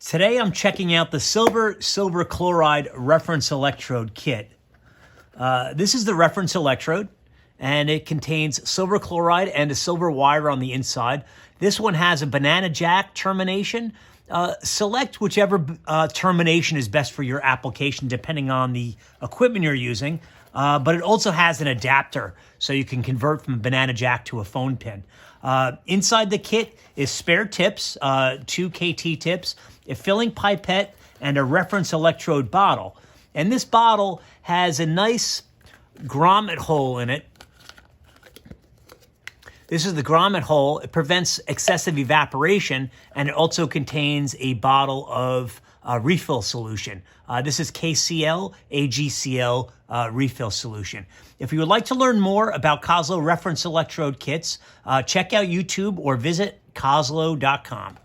Today I'm checking out the silver chloride reference electrode kit. This is the reference electrode, and it contains silver chloride and a silver wire on the inside. This one has a banana jack termination. Select whichever termination is best for your application depending on the equipment you're using. But it also has an adapter, so you can convert from a banana jack to a phone pin. Inside the kit is spare tips, 2 KT tips, a filling pipette, and a reference electrode bottle. And this bottle has a nice grommet hole in it. This is the grommet hole. It prevents excessive evaporation, and it also contains a bottle of refill solution. This is KCl, AgCl refill solution. If you would like to learn more about Koslow reference electrode kits, check out YouTube or visit Koslow.com.